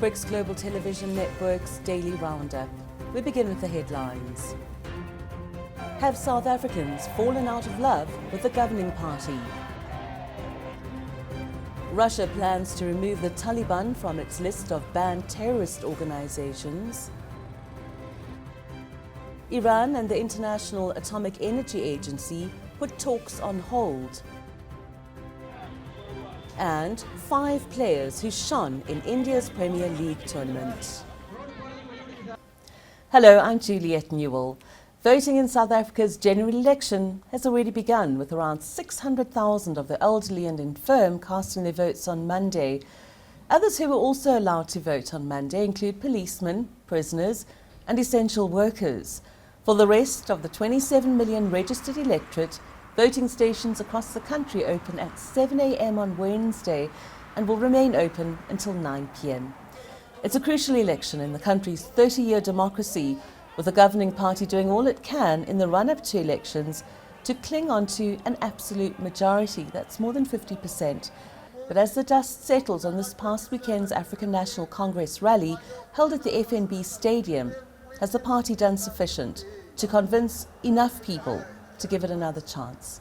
BRICS Global Television Network's daily Roundup. We begin with the headlines. Have South Africans fallen out of love with the governing party? Russia plans to remove the Taliban from its list of banned terrorist organizations. Iran and the International Atomic Energy Agency put talks on hold. And 5 players who shone in India's Premier League tournament. Hello, I'm Juliette Newell. Voting in South Africa's general election has already begun, with around 600,000 of the elderly and infirm casting their votes on Monday. Others who were also allowed to vote on Monday include policemen, prisoners and essential workers. For the rest of the 27 million registered electorate, voting stations across the country open at 7 a.m. on Wednesday and will remain open until 9 p.m. It's a crucial election in the country's 30-year democracy, with the governing party doing all it can in the run-up to elections to cling on to an absolute majority. That's more than 50%. But as the dust settles on this past weekend's African National Congress rally held at the FNB Stadium, has the party done sufficient to convince enough people to give it another chance?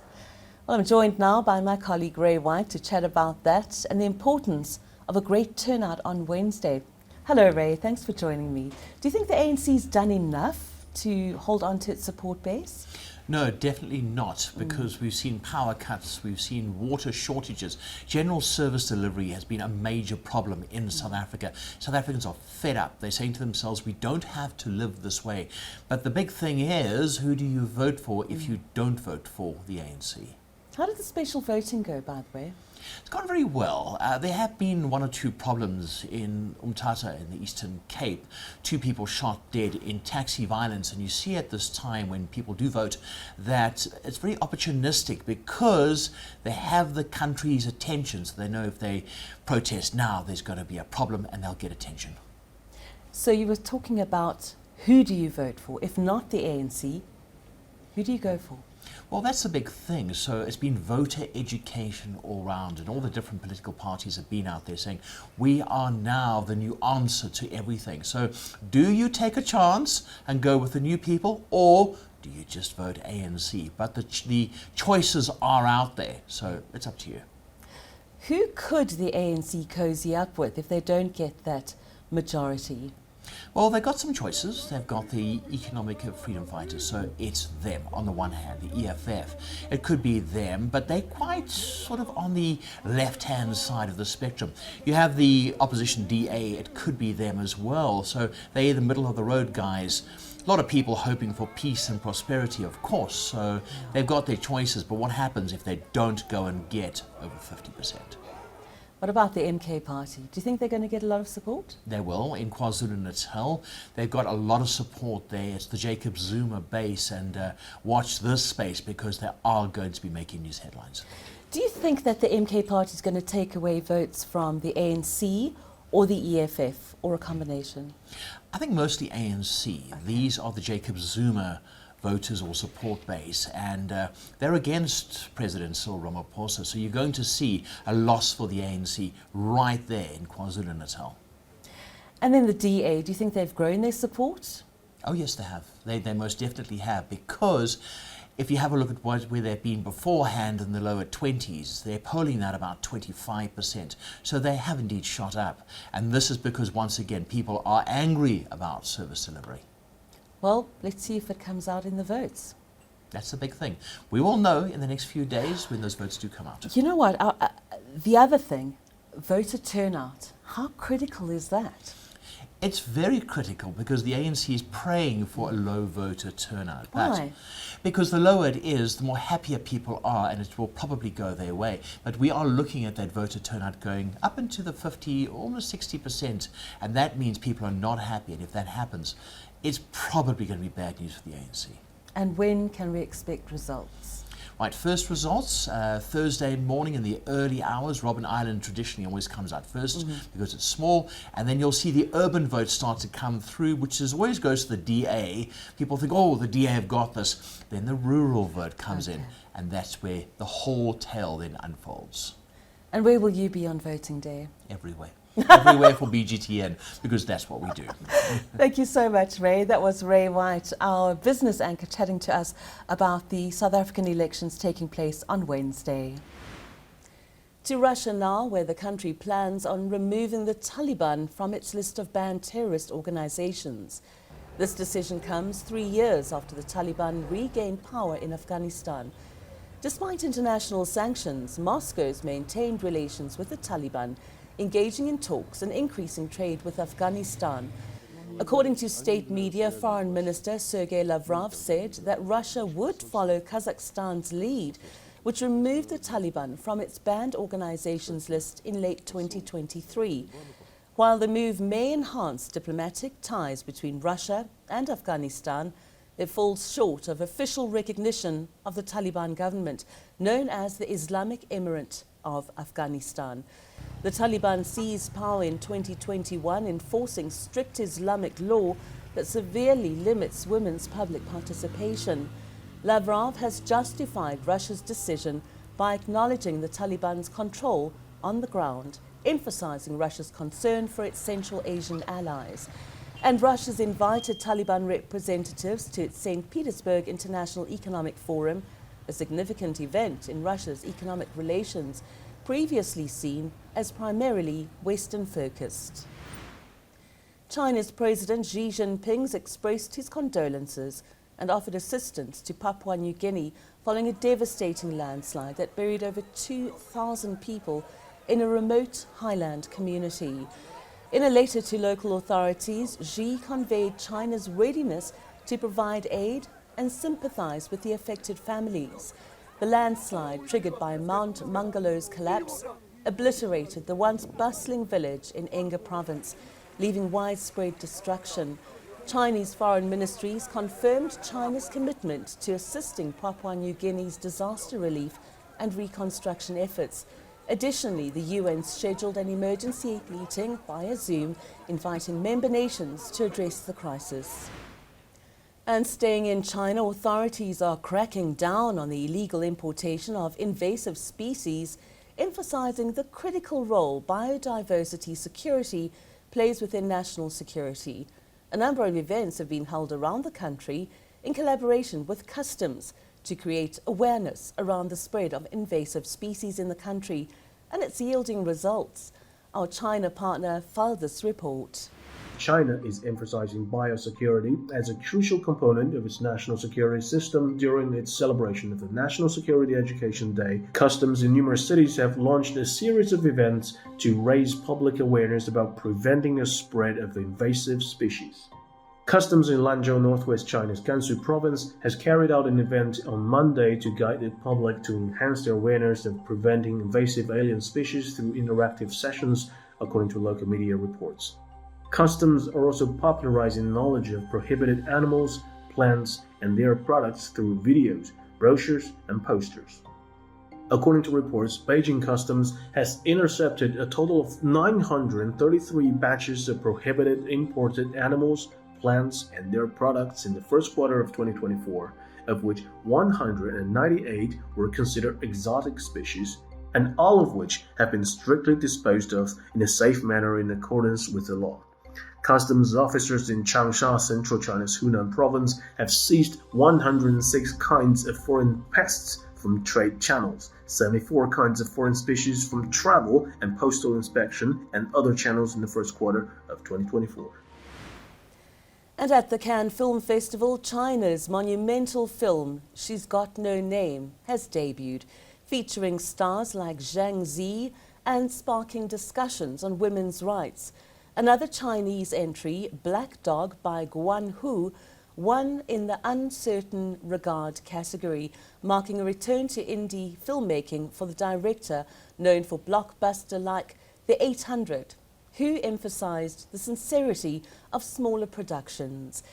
Well, I'm joined now by my colleague Ray White to chat about that and the importance of a great turnout on Wednesday. Hello Ray, thanks for joining me. Do you think the ANC's done enough to hold on to its support base? No, definitely not, because we've seen power cuts, we've seen water shortages. General service delivery has been a major problem in South Africa. South Africans are fed up. They're saying to themselves, we don't have to live this way. But the big thing is, who do you vote for if you don't vote for the ANC? How did the special voting go, by the way? It's gone very well. There have been 1 or 2 problems in Umtata in the Eastern Cape. 2 people shot dead in taxi violence, and you see at this time when people do vote that it's very opportunistic because they have the country's attention, so they know if they protest now there's going to be a problem and they'll get attention. So you were talking about who do you vote for? If not the ANC, who do you go for? Well, that's the big thing. So it's been voter education all round, and all the different political parties have been out there saying, we are now the new answer to everything. So do you take a chance and go with the new people, or do you just vote ANC? But the choices are out there, so it's up to you. Who could the ANC cozy up with if they don't get that majority? Well, they've got some choices. They've got the economic freedom fighters, so it's them on the one hand, the EFF. It could be them, but they're quite sort of on the left-hand side of the spectrum. You have the opposition DA, it could be them as well. So they're the middle of the road guys. A lot of people hoping for peace and prosperity, of course, so they've got their choices, but what happens if they don't go and get over 50%? What about the MK party? Do you think they're going to get a lot of support? They will. In KwaZulu-Natal, they've got a lot of support there. It's the Jacob Zuma base, and watch this space because they are going to be making news headlines. Do you think that the MK party is going to take away votes from the ANC or the EFF, or a combination? I think mostly ANC. Okay. These are the Jacob Zuma voters or support base, and they're against President Cyril Ramaphosa, so you're going to see a loss for the ANC right there in KwaZulu-Natal. And then the DA, do you think they've grown their support? Oh yes, they have. They most definitely have, because if you have a look at where they've been beforehand in the lower 20s, they're polling at about 25%. So they have indeed shot up, and this is because, once again, people are angry about service delivery. Well, let's see if it comes out in the votes. That's the big thing. We will know in the next few days when those votes do come out. You know what? The other thing, voter turnout. How critical is that? It's very critical because the ANC is praying for a low voter turnout. Why? Because the lower it is, the more happier people are, and it will probably go their way. But we are looking at that voter turnout going up into the 50, almost 60%, and that means people are not happy. And if that happens, it's probably going to be bad news for the ANC. And when can we expect results? Right, first results, Thursday morning in the early hours. Robben Island traditionally always comes out first because it's small, and then you'll see the urban vote start to come through, which always goes to the DA. People think, oh, the DA have got this. Then the rural vote comes in, and that's where the whole tale then unfolds. And where will you be on voting day? Everywhere. everywhere for BGTN, because that's what we do. Thank you so much, Ray. That was Ray White, our business anchor, chatting to us about the South African elections taking place on Wednesday. To Russia now, where the country plans on removing the Taliban from its list of banned terrorist organizations. This decision comes 3 years after the Taliban regained power in Afghanistan. Despite international sanctions, Moscow's maintained relations with the Taliban, engaging in talks and increasing trade with Afghanistan. According to state media, Foreign Minister Sergei Lavrov said that Russia would follow Kazakhstan's lead, which removed the Taliban from its banned organizations list in late 2023. While the move may enhance diplomatic ties between Russia and Afghanistan, it falls short of official recognition of the Taliban government, known as the Islamic Emirate of Afghanistan. The Taliban seized power in 2021, enforcing strict Islamic law that severely limits women's public participation. Lavrov has justified Russia's decision by acknowledging the Taliban's control on the ground, emphasizing Russia's concern for its Central Asian allies. And Russia's invited Taliban representatives to its St. Petersburg International Economic Forum, a significant event in Russia's economic relations, previously seen as primarily Western-focused. China's President Xi Jinping expressed his condolences and offered assistance to Papua New Guinea following a devastating landslide that buried over 2,000 people in a remote highland community. In a letter to local authorities, Xi conveyed China's readiness to provide aid and sympathize with the affected families. The landslide, triggered by Mount Mangalo's collapse, obliterated the once bustling village in Enga province, leaving widespread destruction. Chinese foreign ministries confirmed China's commitment to assisting Papua New Guinea's disaster relief and reconstruction efforts. Additionally, the UN scheduled an emergency meeting via Zoom, inviting member nations to address the crisis. And staying in China, authorities are cracking down on the illegal importation of invasive species, emphasizing the critical role biodiversity security plays within national security. A number of events have been held around the country in collaboration with customs to create awareness around the spread of invasive species in the country, and it's yielding results. Our China partner filed this report. China is emphasizing biosecurity as a crucial component of its national security system during its celebration of the National Security Education Day. Customs in numerous cities have launched a series of events to raise public awareness about preventing the spread of invasive species. Customs in Lanzhou, northwest China's Gansu province, has carried out an event on Monday to guide the public to enhance their awareness of preventing invasive alien species through interactive sessions, according to local media reports. Customs are also popularizing knowledge of prohibited animals, plants, and their products through videos, brochures, and posters. According to reports, Beijing Customs has intercepted a total of 933 batches of prohibited imported animals, plants, and their products in the first quarter of 2024, of which 198 were considered exotic species, and all of which have been strictly disposed of in a safe manner in accordance with the law. Customs officers in Changsha, central China's Hunan province, have seized 106 kinds of foreign pests from trade channels, 74 kinds of foreign species from travel and postal inspection, and other channels in the first quarter of 2024. And at the Cannes Film Festival, China's monumental film, She's Got No Name, has debuted, featuring stars like Zhang Zi and sparking discussions on women's rights. Another Chinese entry, Black Dog by Guan Hu, won in the uncertain regard category, marking a return to indie filmmaking for the director, known for blockbuster like The 800, who emphasized the sincerity of smaller productions.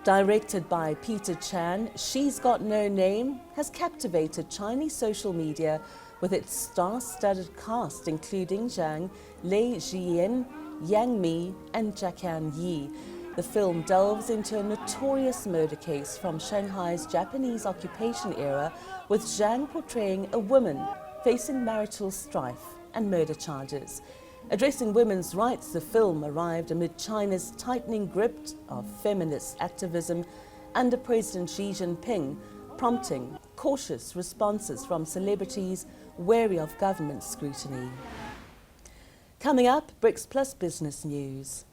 Directed by Peter Chan, She's Got No Name has captivated Chinese social media with its star-studded cast, including Zhang, Lei Jian, Yang Mi, and Jacquan Yi. The film delves into a notorious murder case from Shanghai's Japanese occupation era, with Zhang portraying a woman facing marital strife and murder charges. Addressing women's rights, the film arrived amid China's tightening grip of feminist activism under President Xi Jinping, prompting cautious responses from celebrities wary of government scrutiny. Coming up, BRICS Plus Business News.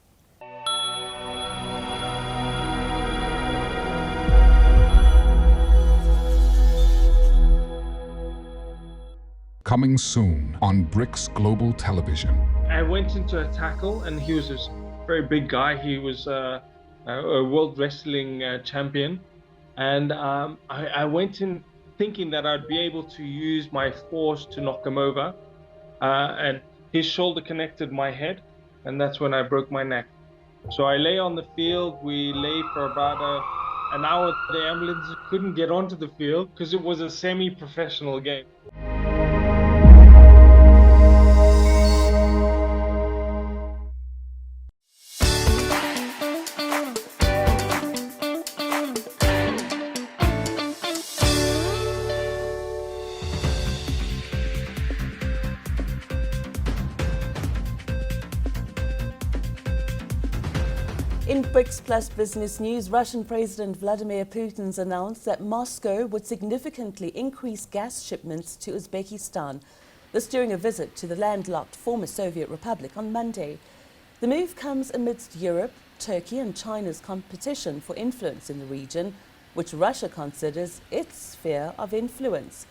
Coming soon on BRICS Global Television. I went into a tackle and he was this very big guy. He was a world wrestling champion. And I went in thinking that I'd be able to use my force to knock him over. And his shoulder connected my head, and that's when I broke my neck. So I lay on the field. We lay for about an hour. The ambulance couldn't get onto the field because it was a semi-professional game. In BRICS Plus Business News, Russian President Vladimir Putin's announced that Moscow would significantly increase gas shipments to Uzbekistan, this during a visit to the landlocked former Soviet Republic on Monday. The move comes amidst Europe, Turkey and China's competition for influence in the region, which Russia considers its sphere of influence.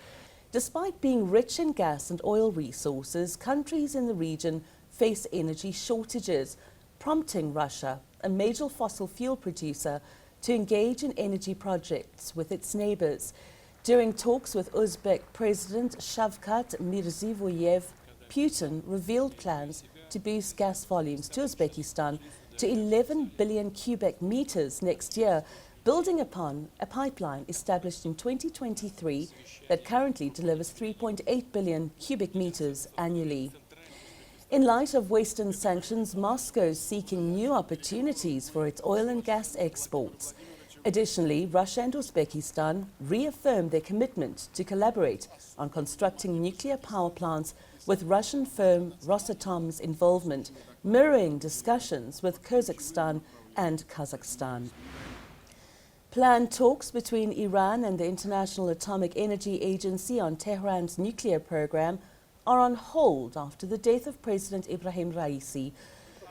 Despite being rich in gas and oil resources, countries in the region face energy shortages, prompting Russia, a major fossil fuel producer, to engage in energy projects with its neighbors. During talks with Uzbek President Shavkat Mirziyoyev, Putin revealed plans to boost gas volumes to Uzbekistan to 11 billion cubic meters next year, building upon a pipeline established in 2023 that currently delivers 3.8 billion cubic meters annually. In light of Western sanctions, Moscow is seeking new opportunities for its oil and gas exports. Additionally, Russia and Uzbekistan reaffirmed their commitment to collaborate on constructing nuclear power plants with Russian firm Rosatom's involvement, mirroring discussions with Kyrgyzstan and Kazakhstan. Planned talks between Iran and the International Atomic Energy Agency on Tehran's nuclear program are on hold after the death of President Ibrahim Raisi.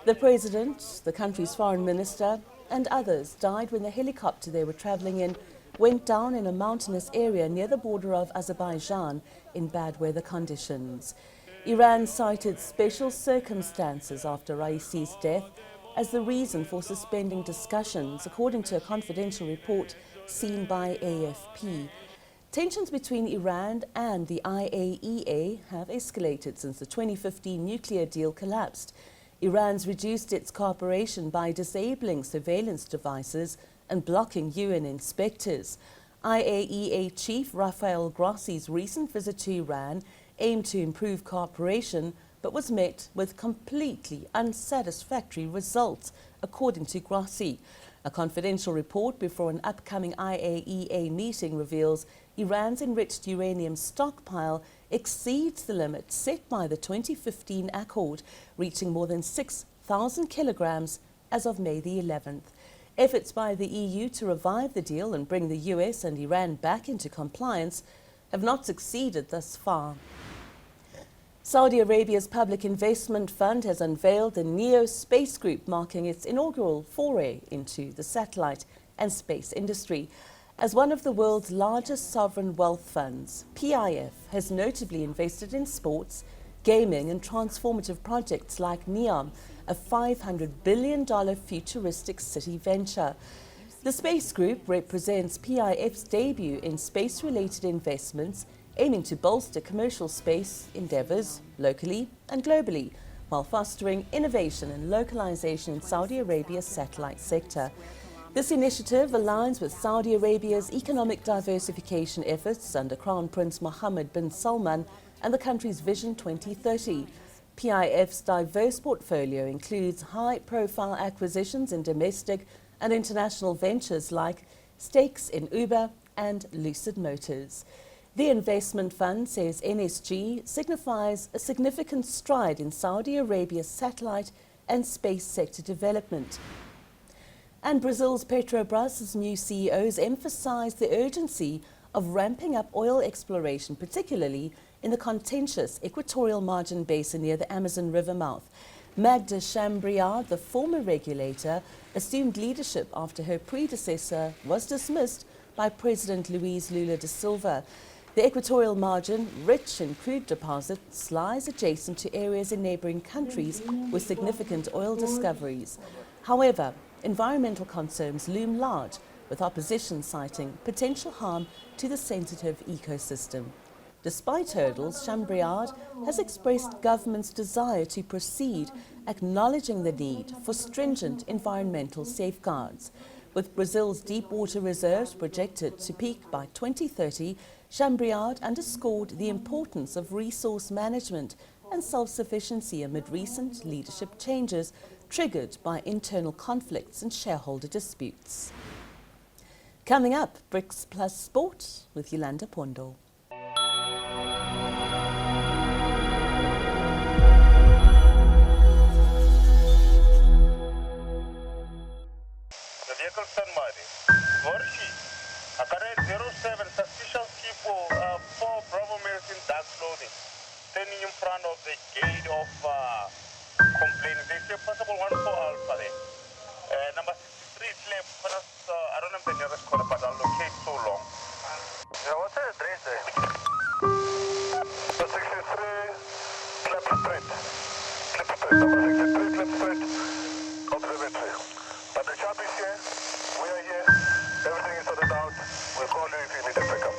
The president, the country's foreign minister, and others died when the helicopter they were traveling in went down in a mountainous area near the border of Azerbaijan in bad weather conditions. Iran cited special circumstances after Raisi's death as the reason for suspending discussions, according to a confidential report seen by AFP. Tensions between Iran and the IAEA have escalated since the 2015 nuclear deal collapsed. Iran's reduced its cooperation by disabling surveillance devices and blocking UN inspectors. IAEA Chief Rafael Grossi's recent visit to Iran aimed to improve cooperation, but was met with completely unsatisfactory results, according to Grossi. A confidential report before an upcoming IAEA meeting reveals Iran's enriched uranium stockpile exceeds the limit set by the 2015 accord, reaching more than 6,000 kilograms as of May the 11th. Efforts by the EU to revive the deal and bring the US and Iran back into compliance have not succeeded thus far. Saudi Arabia's Public Investment Fund has unveiled the NEO Space Group, marking its inaugural foray into the satellite and space industry. As one of the world's largest sovereign wealth funds, PIF has notably invested in sports, gaming and transformative projects like NEOM, a $500 billion futuristic city venture. The Space Group represents PIF's debut in space-related investments, aiming to bolster commercial space endeavors locally and globally, while fostering innovation and localization in Saudi Arabia's satellite sector. This initiative aligns with Saudi Arabia's economic diversification efforts under Crown Prince Mohammed bin Salman and the country's Vision 2030. PIF's diverse portfolio includes high-profile acquisitions in domestic and international ventures like stakes in Uber and Lucid Motors. The investment fund says NSG signifies a significant stride in Saudi Arabia's satellite and space sector development. And Brazil's Petrobras' new CEOs emphasized the urgency of ramping up oil exploration, particularly in the contentious equatorial margin basin near the Amazon River mouth. Magda Chambriard, the former regulator, assumed leadership after her predecessor was dismissed by President Luiz Lula da Silva. The equatorial margin, rich in crude deposits, lies adjacent to areas in neighbouring countries with significant oil discoveries. However, environmental concerns loom large, with opposition citing potential harm to the sensitive ecosystem. Despite hurdles, Chambriard has expressed government's desire to proceed, acknowledging the need for stringent environmental safeguards. With Brazil's deep water reserves projected to peak by 2030, Chambriard underscored the importance of resource management and self-sufficiency amid recent leadership changes triggered by internal conflicts and shareholder disputes. Coming up, BRICS Plus Sport with Yolanda Pondo. Standing in front of the gate of complaints. They say possible 1 for Alpha there. Number 63 is left. I don't know the nearest corner, but I'll locate so long. Yeah, what's the address there? 63 Clip Street. Clip Street. Number 63 Clip Street. Observatory. But the shop is here. We are here. Everything is sorted out. We'll call you if you need a pickup.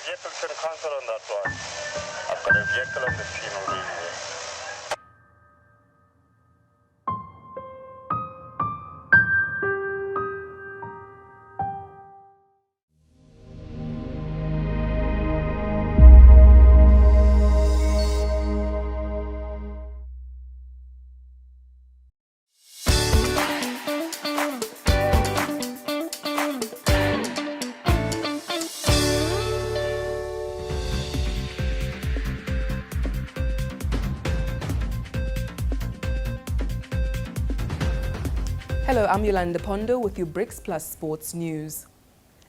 Vehicles can cancel on that one. I've got a vehicle on the scene already. Hello, I'm Yolanda Pondo with your BRICS Plus Sports News.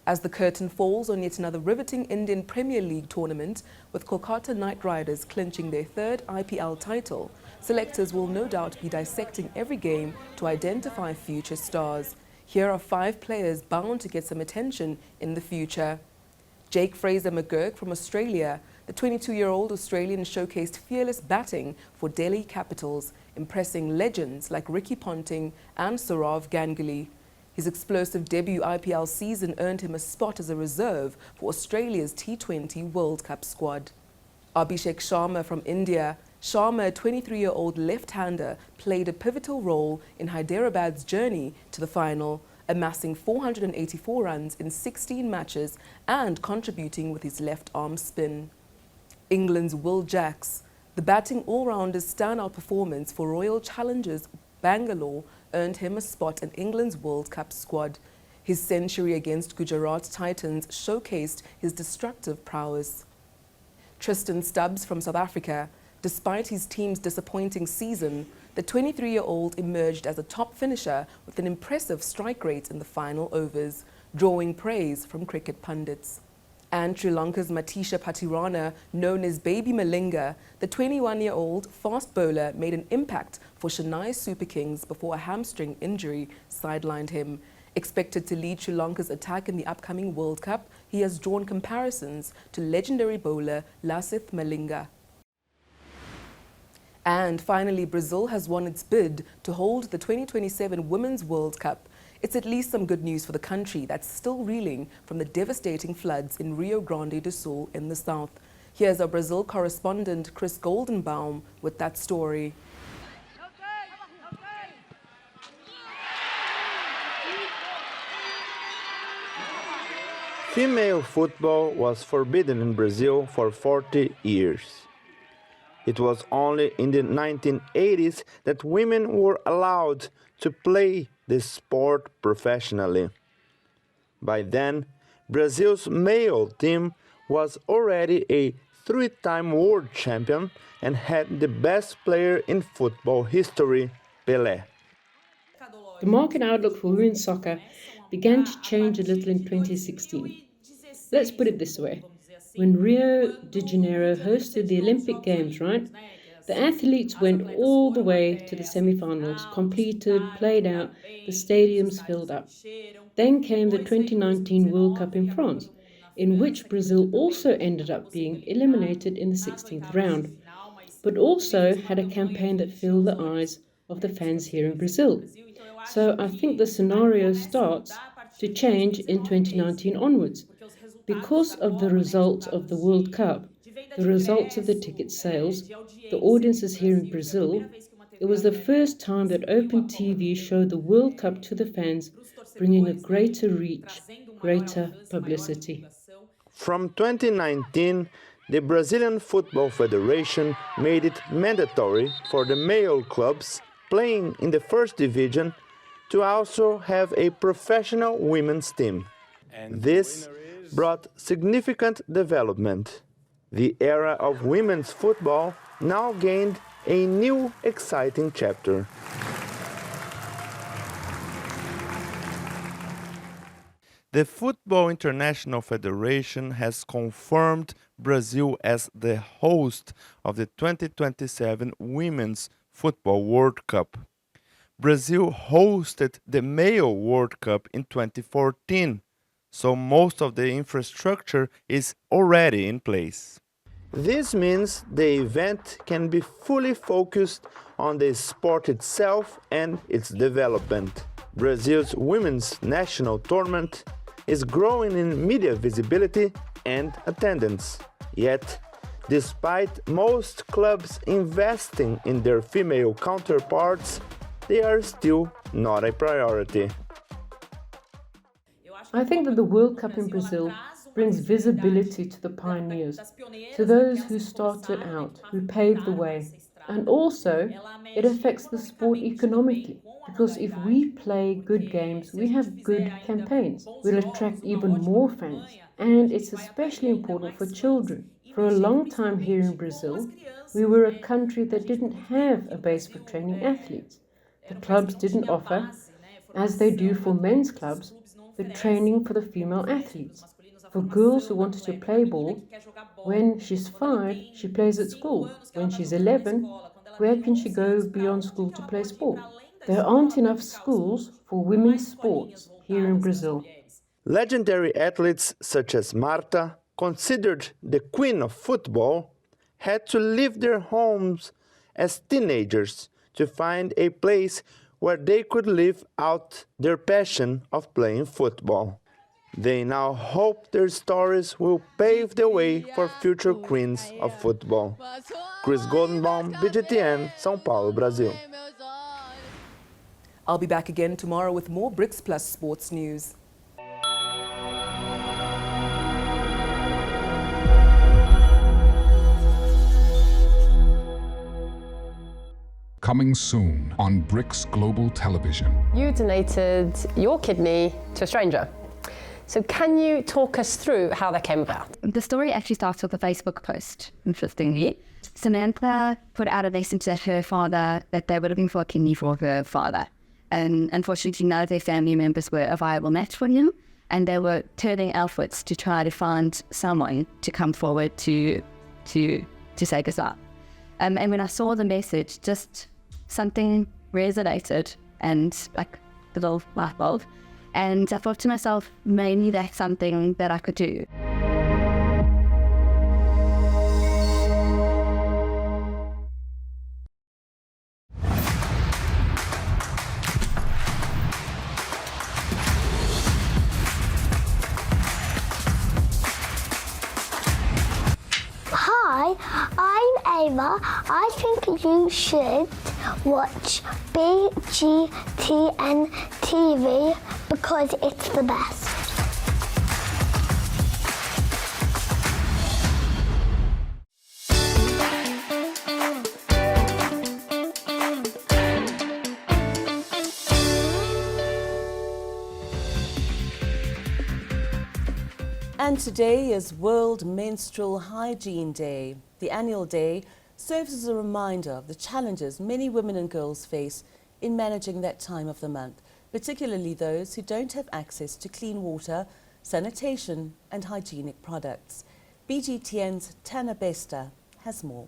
As the curtain falls on yet another riveting Indian Premier League tournament, with Kolkata Knight Riders clinching their third IPL title, selectors will no doubt be dissecting every game to identify future stars. Here are 5 players bound to get some attention in the future. Jake Fraser McGurk from Australia. The 22-year-old Australian showcased fearless batting for Delhi Capitals, impressing legends like Ricky Ponting and Sourav Ganguly. His explosive debut IPL season earned him a spot as a reserve for Australia's T20 World Cup squad. Abhishek Sharma from India. Sharma, a 23-year-old left-hander, played a pivotal role in Hyderabad's journey to the final, amassing 484 runs in 16 matches and contributing with his left-arm spin. England's Will Jacks. The batting all-rounder's standout performance for Royal Challengers Bangalore earned him a spot in England's World Cup squad. His century against Gujarat Titans showcased his destructive prowess. Tristan Stubbs from South Africa. Despite his team's disappointing season, the 23-year-old emerged as a top finisher with an impressive strike rate in the final overs, drawing praise from cricket pundits. And Sri Lanka's Matisha Patirana, known as Baby Malinga, the 21-year-old fast bowler made an impact for Chennai Super Kings before a hamstring injury sidelined him. Expected to lead Sri Lanka's attack in the upcoming World Cup, he has drawn comparisons to legendary bowler Lasith Malinga. And finally, Brazil has won its bid to hold the 2027 Women's World Cup. It's at least some good news for the country that's still reeling from the devastating floods in Rio Grande do Sul in the south. Here's our Brazil correspondent Chris Goldenbaum with that story. Female football was forbidden in Brazil for 40 years. It was only in the 1980s that women were allowed to play the sport professionally. By then, Brazil's male team was already a three-time world champion and had the best player in football history, Pelé. The market outlook for women's soccer began to change a little in 2016. Let's put it this way. When Rio de Janeiro hosted the Olympic Games, right? The athletes went all the way to the semi-finals, competed, played out, the stadiums filled up. Then came the 2019 World Cup in France, in which Brazil also ended up being eliminated in the 16th round, but also had a campaign that filled the eyes of the fans here in Brazil. So I think the scenario starts to change in 2019 onwards. Because of the results of the World Cup, the results of the ticket sales, the audiences here in Brazil, it was the first time that Open TV showed the World Cup to the fans, bringing a greater reach, greater publicity. From 2019, the Brazilian Football Federation made it mandatory for the male clubs playing in the first division to also have a professional women's team. This brought significant development. The era of women's football now gained a new exciting chapter. The Football International Federation has confirmed Brazil as the host of the 2027 Women's Football World Cup. Brazil hosted the Male World Cup in 2014, so most of the infrastructure is already in place. This means the event can be fully focused on the sport itself and its development. Brazil's women's national tournament is growing in media visibility and attendance. Yet, despite most clubs investing in their female counterparts, they are still not a priority. I think that the World Cup in Brazil brings visibility to the pioneers, to those who started out, who paved the way. And also, it affects the sport economically, because if we play good games, we have good campaigns. We'll attract even more fans. And it's especially important for children. For a long time here in Brazil, we were a country that didn't have a base for training athletes. The clubs didn't offer, as they do for men's clubs, the training for the female athletes. For girls who wanted to play ball, when she's 5, she plays at school. When she's 11, where can she go beyond school to play sport? There aren't enough schools for women's sports here in Brazil. Legendary athletes such as Marta, considered the queen of football, had to leave their homes as teenagers to find a place where they could live out their passion of playing football. They now hope their stories will pave the way for future queens of football. Chris Goldenbaum, BGTN, São Paulo, Brasil. I'll be back again tomorrow with more BRICS Plus sports news. Coming soon on BRICS Global Television. You donated your kidney to a stranger. So can you talk us through how that came about? The story actually starts with a Facebook post, interestingly. Samantha put out a message to her father that they were looking for a kidney for her father. And unfortunately, none of their family members were a viable match for him. And they were turning outwards to try to find someone to come forward to say goodbye. And when I saw the message, just something resonated and like a little light bulb. And I thought to myself, maybe that's something that I could do. Hi, I'm Ava. I think you should watch BGTN TV because it's the best. And today is World Menstrual Hygiene Day. The annual day serves as a reminder of the challenges many women and girls face in managing that time of the month, particularly those who don't have access to clean water, sanitation and hygienic products. BGTN's Tana Bester has more.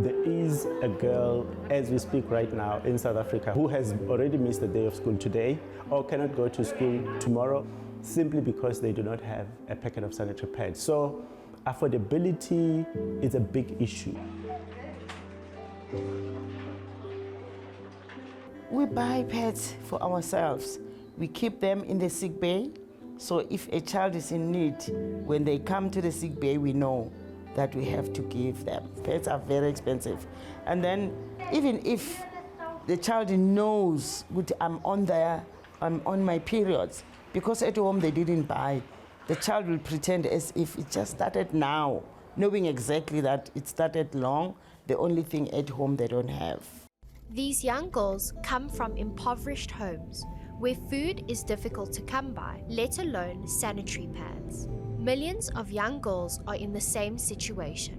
There is a girl, as we speak right now in South Africa, who has already missed the day of school today or cannot go to school tomorrow simply because they do not have a packet of sanitary pads. So affordability is a big issue. We buy pads for ourselves. We keep them in the sick bay. So if a child is in need, when they come to the sick bay, we know that we have to give them. Pads are very expensive. And then even if the child knows I'm on my periods, because at home they didn't buy, the child will pretend as if it just started now, knowing exactly that it started long, the only thing at home they don't have. These young girls come from impoverished homes where food is difficult to come by, let alone sanitary pads. Millions of young girls are in the same situation.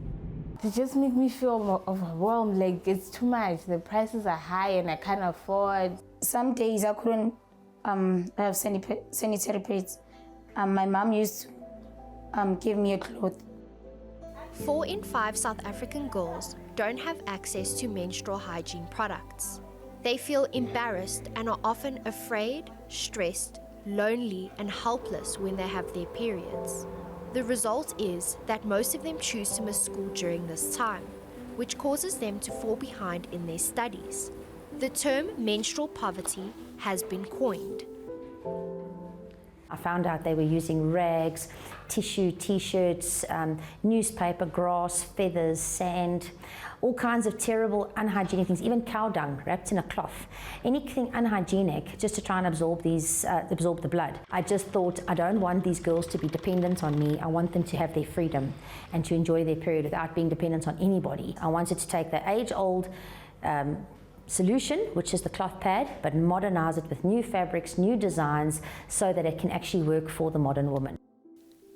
It just makes me feel overwhelmed, like it's too much. The prices are high and I can't afford. Some days I couldn't have sanitary pads. My mom used to give me a cloth. 4 in 5 South African girls don't have access to menstrual hygiene products. They feel embarrassed and are often afraid, stressed, lonely and helpless when they have their periods. The result is that most of them choose to miss school during this time, which causes them to fall behind in their studies. The term menstrual poverty has been coined. I found out they were using rags, tissue, t-shirts, newspaper, grass, feathers, sand, all kinds of terrible, unhygienic things, even cow dung wrapped in a cloth. Anything unhygienic just to try and absorb the blood. I just thought, I don't want these girls to be dependent on me. I want them to have their freedom and to enjoy their period without being dependent on anybody. I wanted to take the age-old solution, which is the cloth pad, but modernize it with new fabrics, new designs, so that it can actually work for the modern woman.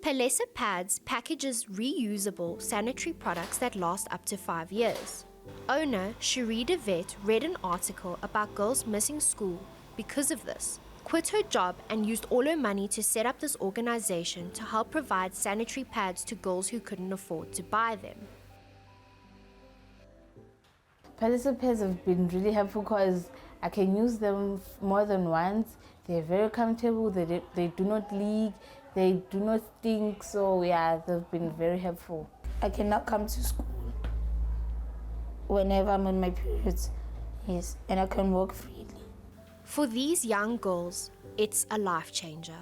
Palesa Pads packages reusable sanitary products that last up to 5 years. Owner Cherie de Vet read an article about girls missing school because of this, quit her job and used all her money to set up this organization to help provide sanitary pads to girls who couldn't afford to buy them. Palesa pads have been really helpful because I can use them more than once. They're very comfortable, they do not leak, they do not stink, so yeah, they've been very helpful. I cannot come to school whenever I'm on my periods, yes, and I can walk freely. For these young girls, it's a life changer.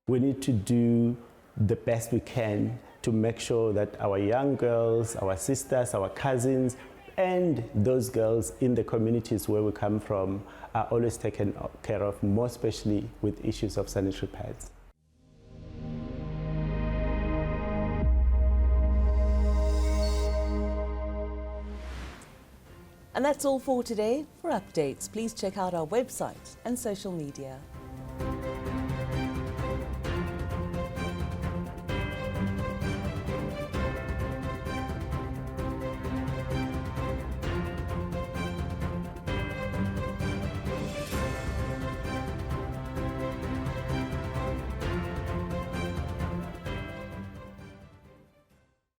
We need to do the best we can to make sure that our young girls, our sisters, our cousins, and those girls in the communities where we come from are always taken care of, more especially with issues of sanitary pads. And that's all for today. For updates, please check out our website and social media.